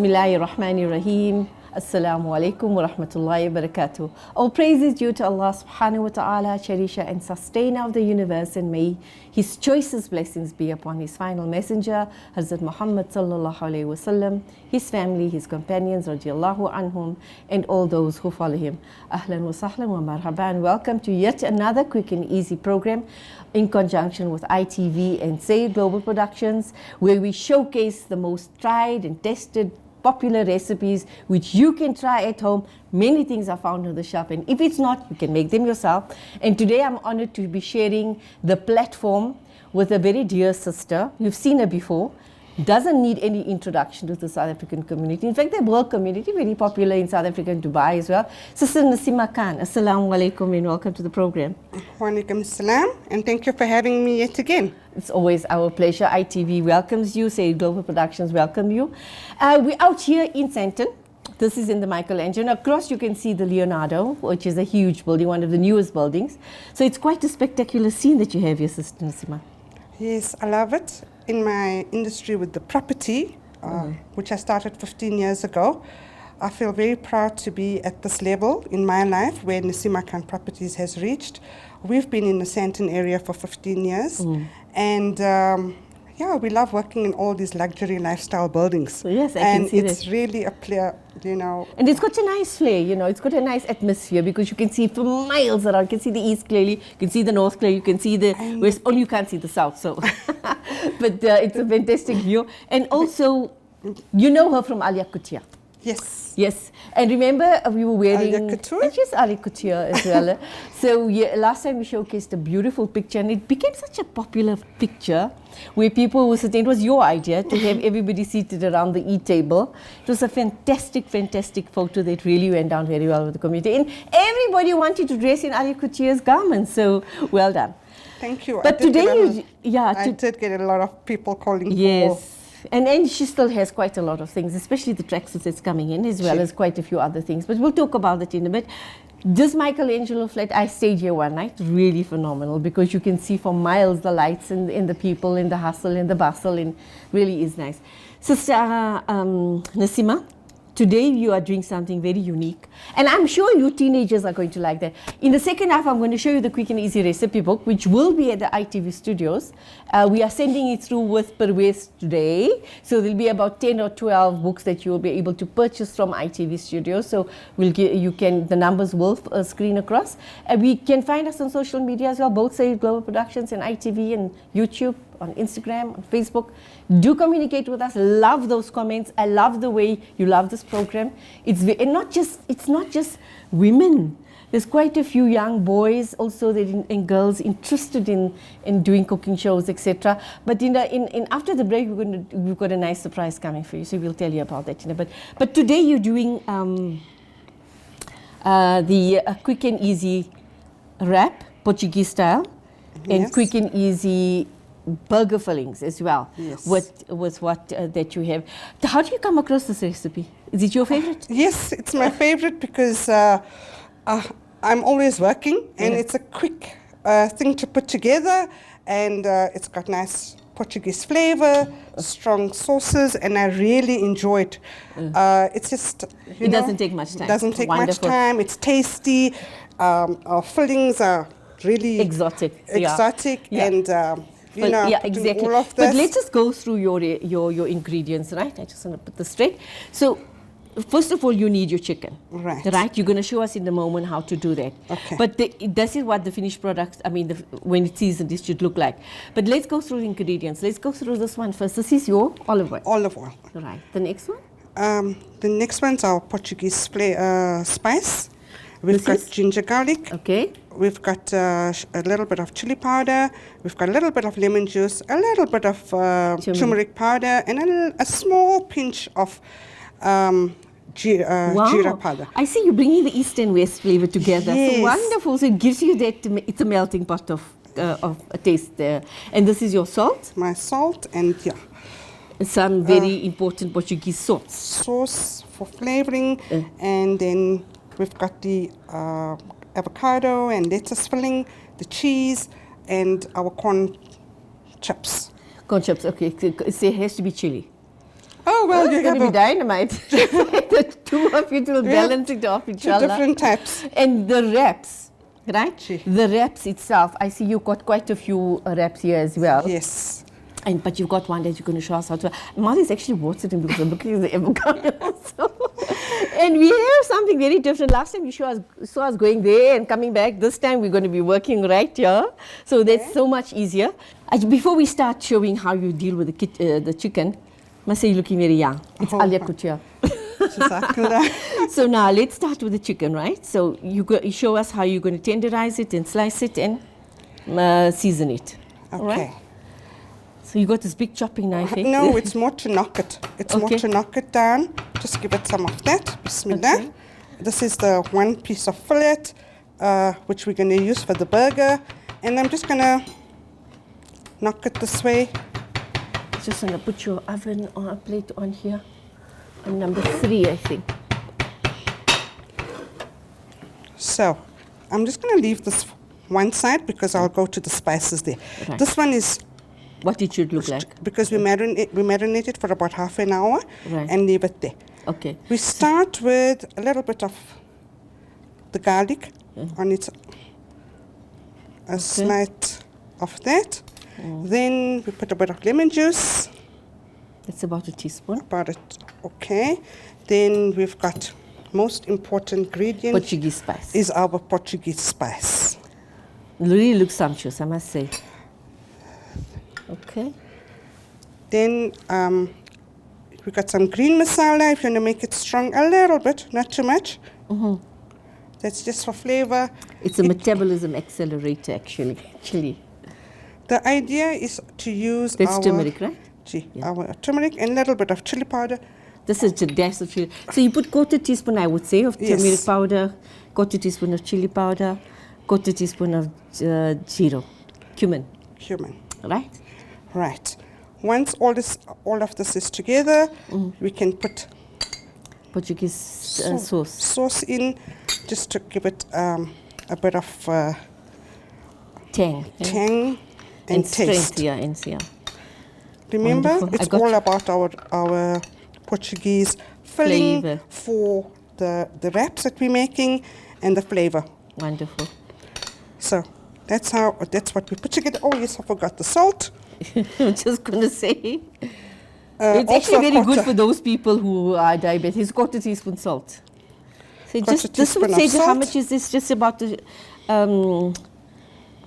Bismillahirrahmanirrahim. Assalamu alaikum wa rahmatullahi wa barakatuh. All praise is due to Allah subhanahu wa ta'ala, cherisher and sustainer of the universe, and may His choicest blessings be upon His final messenger, Hazrat Muhammad sallallahu alayhi wa sallam, his family, his companions, radiallahu anhum, and all those who follow him. Ahlan wa sahlan wa marhaban. Welcome to yet another quick and easy program in conjunction with ITV and Say Global Productions, where we showcase the most tried and tested popular recipes which you can try at home. Many things are found on the shelf, and if it's not, you can make them yourself. And today I'm honored to be sharing the platform with a very dear sister. You've seen her before. Doesn't need any introduction to the South African community. In fact, the world community, very popular in South Africa and Dubai as well. Sister Nasima Khan, Assalamu alaikum and welcome to the program. Wa alaikum assalam, and thank you for having me yet again. It's always our pleasure. ITV welcomes you, Say Global Productions welcome you. We're out here in Sandton. This is in the Michelangelo. Across you can see the Leonardo, which is a huge building, one of the newest buildings. So it's quite a spectacular scene that you have here, Sister Nasima. Yes, I love it. In my industry with the property, which I started 15 years ago, I feel very proud to be at this level in my life where Nasima Khan Properties has reached. We've been in the Sandton area for 15 years, and we love working in all these luxury lifestyle buildings. So yes, I can see that. And it's really a clear, And it's got a nice flair, it's got a nice atmosphere because you can see for miles around. You can see the east clearly, you can see the north clearly, you can see the west, only you can't see the south, so. But it's a fantastic view. And also, you know her from Alia Couture. Yes. Yes. And remember, we were wearing... Alia Couture? And she's Alia Couture as well. So last time we showcased a beautiful picture, and it became such a popular picture where people were sitting. It was your idea to have everybody seated around the e-table. It was a fantastic, fantastic photo that really went down very well with the community. And everybody wanted to dress in Alia Couture's garments, so well done. Thank you. But today I did get a lot of people calling yes. And she still has quite a lot of things, especially the tracksuits that's coming in, as well as quite a few other things. But we'll talk about that in a bit. This Michelangelo flat, I stayed here one night, really phenomenal, because you can see for miles the lights and the people and the hustle and the bustle, and really is nice. Sister Nasima, today you are doing something very unique, and I'm sure you teenagers are going to like that. In the second half, I'm going to show you the quick and easy recipe book, which will be at the ITV studios. We are sending it through with Portuguese today, so there'll be about 10 or 12 books that you will be able to purchase from ITV studios. So the numbers will screen across. We can find us on social media as well, both Say Global Productions and ITV and YouTube, on Instagram, on Facebook. Do communicate with us. Love those comments. I love the way you love this program. It's not just women. There's quite a few young boys also and girls interested in doing cooking shows, etc. But after the break, we've got a nice surprise coming for you. So we'll tell you about that in a bit. But today you're doing the quick and easy wrap, Portuguese style, and quick and easy burger fillings as well. Yes. with what that you have. How do you come across this recipe? Is it your favorite? Yes, it's my favorite because I'm always working, and it's a quick thing to put together, and it's got nice Portuguese flavor, strong sauces, and I really enjoy it. It's just, it doesn't take much time. It doesn't take much time. It's tasty. Our fillings are really exotic, and exactly. All of this. But let's just go through your ingredients, right? I just want to put this straight. So, first of all, you need your chicken. Right. You're going to show us in a moment how to do that. Okay. But this is what the finished product, when it's seasoned, it should look like. But let's go through the ingredients. Let's go through this one first. This is your olive oil. Olive oil. Right. The next one? The next one's our Portuguese spice. We've got ginger garlic. Okay. We've got a little bit of chili powder. We've got a little bit of lemon juice, a little bit of turmeric powder, and a small pinch of jeera powder. I see you bringing the east and west flavor together. Yes. So wonderful. So it gives you that, it's a melting pot of a taste there. And this is your salt? My salt and some very important Portuguese sauce. Sauce for flavoring, and then we've got the avocado and lettuce filling, the cheese, and our corn chips. Corn chips, okay. So it has to be chili. Oh, well, It's you going have to be a, dynamite. The two of you will we have balance it off each two other. different types. And the wraps, right? Gee. The wraps itself, I see you've got quite a few wraps here as well. Yes. But you've got one that you're going to show us how to. Molly's actually watered in because I'm looking at the avocado also. And we have something very different. Last time you saw us going there and coming back. This time we're going to be working right here. So that's so much easier. Before we start showing how you deal with the chicken, I must say you're looking very young. It's Alia Couture. So now let's start with the chicken, right? So you show us how you're going to tenderize it and slice it and season it. Okay. Right? So you got this big chopping knife, eh? No, it's more to knock it. It's more to knock it down. Just give it some of that. Bismillah. Okay. This is the one piece of fillet, which we're going to use for the burger. And I'm just going to knock it this way. Just going to put your oven on a plate on here. On number 3, I think. So I'm just going to leave this one side because I'll go to the spices there. Right. This one is what it should look like. Because we marinate it for about half an hour and leave it there. Okay. We start with a little bit of the garlic on it, a slight of that. Then we put a bit of lemon juice. That's about a teaspoon. About it, okay. Then we've got most important ingredient. Portuguese spice. Is our Portuguese spice. It really looks sumptuous, I must say. Okay. Then we got some green masala. If you want to make it strong a little bit, not too much. That's just for flavor. It's a metabolism accelerator, actually. The idea is to use That's turmeric, right? Our turmeric and a little bit of chili powder. This is a dash of chili. So you put quarter teaspoon, I would say, of turmeric powder, quarter teaspoon of chili powder, quarter teaspoon of cumin. Right? Right. Once all of this is together, we can put Portuguese sauce in, just to give it a bit of tang and taste. Strength, yeah. Remember, Wonderful. it's all about our Portuguese filling flavor for the wraps that we're making and the flavor. Wonderful. So that's what we put together. Oh yes, I forgot the salt. I'm just going to say. It's actually very good for those people who are diabetic. It's quarter teaspoon salt. So this would say how much is this? Just about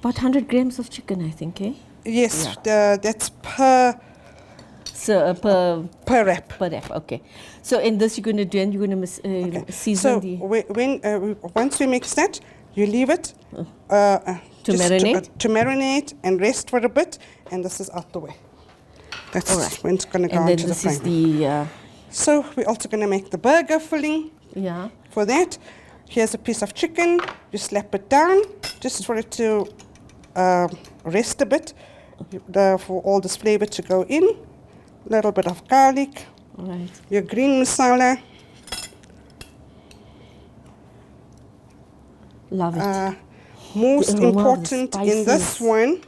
100 grams of chicken, I think, eh? Yes, that's per wrap. Per wrap, okay. So in this you're going to do, and you're going to season once we mix that, you leave it to marinate? To marinate and rest for a bit, and this is out the way. That's when it's going to go into the frying pan. So we're also going to make the burger filling. Yeah. For that, here's a piece of chicken. You slap it down just for it to rest a bit, for all this flavor to go in. A little bit of garlic. Right. Your green masala. Love it. Most important in this one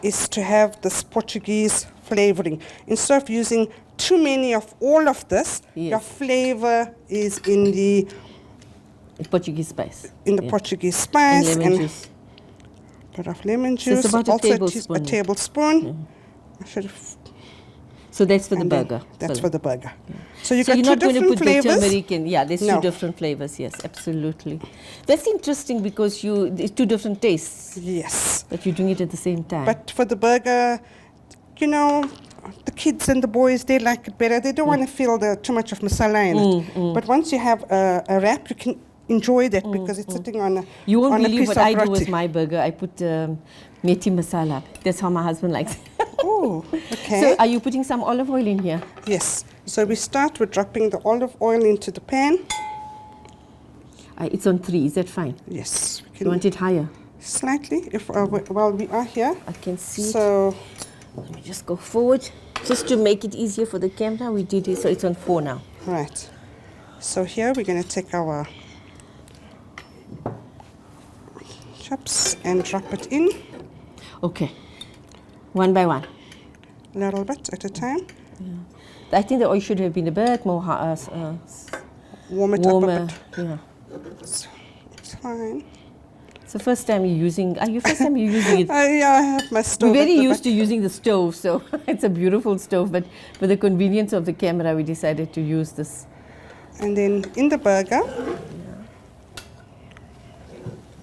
is to have this Portuguese flavoring. Instead of using too many of all of this, your flavor is in the Portuguese spice. Portuguese spice and lemon juice. A bit of lemon juice. So it's about a tablespoon. So that's for the burger. That's for the burger. So you're not going to put flavors. the turmeric in. Yeah, there's two different flavors. Yes, absolutely. That's interesting because it's two different tastes. Yes. But you're doing it at the same time. But for the burger, the kids and the boys, they like it better. They don't want to feel too much of masala in it. But once you have a wrap, you can enjoy that because it's sitting on a You won't on a believe piece what of I do roti. with my burger. I put methi masala. That's how my husband likes it. Oh, okay. So are you putting some olive oil in here? Yes. So we start with dropping the olive oil into the pan. It's on 3. Is that fine? Yes. You want it higher? Slightly. While we are here. I can see so let me just go forward. Just to make it easier for the camera, we did it. So it's on 4 now. Right. So here we're going to take our chops and drop it in. Okay. One by one. A little bit at a time. Yeah. I think the oil should have been a bit more Warm it warmer. up a bit. Yeah. It's fine. It's the first time you're using. Are you first time you're using it? Yeah, I have my stove. We're very at the used back. to using the stove, so it's a beautiful stove. But for the convenience of the camera, we decided to use this. And then in the burger,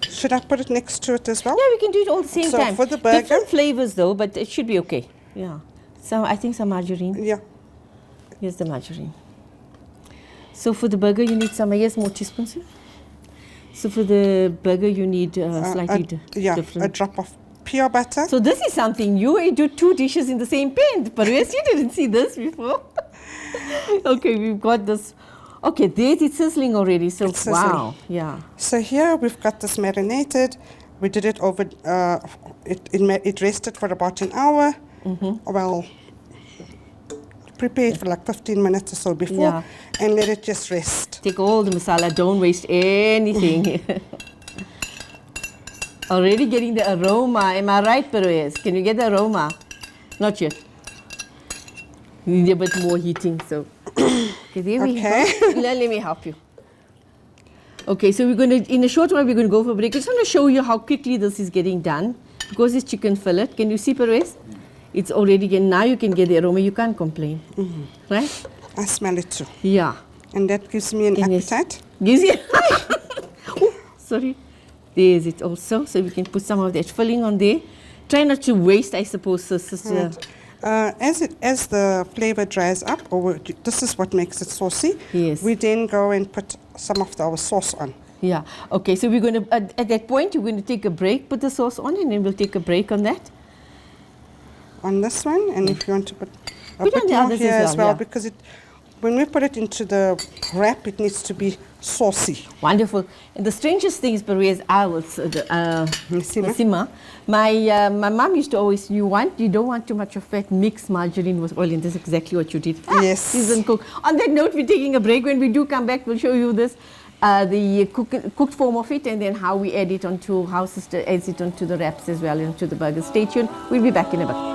should I put it next to it as well? Yeah, we can do it all at the same So time. for the burger- Different flavors though, but it should be okay. Yeah. So I think some margarine. Yeah. Here's the margarine. So for the burger, you need some. Here's more teaspoons. So for the burger, you need slightly a different. drop of pure butter. So this is something you do 2 dishes in the same pan. Parvez, you didn't see this before. Okay, we've got this. Okay, there's it sizzling already. So It's sizzling. wow, yeah. So here we've got this marinated. We did it over. It rested for about an hour. Well, prepare it for like 15 minutes or so before, Yeah. and let it just rest. Take all the masala. Don't waste anything. Already getting the aroma. Am I right, Parvez? Can you get the aroma? Not yet. You need a bit more heating. So okay, there we Okay. go. Let me help you. Okay, so we're going to, in a short while, we're going to go for a break. I just want to show you how quickly this is getting done. Because it's chicken fillet. Can you see, Parvez? It's already getting, now you can get the aroma. You can't complain. Right? I smell it too, Yeah. and that gives me an Yes. appetite. Gives you, oh, sorry. There's it also. So we can put some of that filling on there. Try not to waste, I suppose, sister. As the flavor dries up, this is what makes it saucy. Yes. We then go and put some of our sauce on. Yeah. Okay, so we're going to, at that point, you're going to take a break, put the sauce on, and then we'll take a break on that. On this one, and if you want to put a Put bit on the more others here as as well, well, yeah. because when we put it into the wrap, it needs to be saucy. Wonderful. And the strangest thing is, Parvez, I was, Nasima, my mom used to always, you don't want too much of fat, mix margarine with oil, and that's exactly what you did. Yes. Seasoned cook. On that note, we're taking a break. When we do come back, we'll show you this, the cooked form of it, and then how we add it onto, how sister adds it onto the wraps as well, into the burger. Stay tuned. We'll be back in a bit.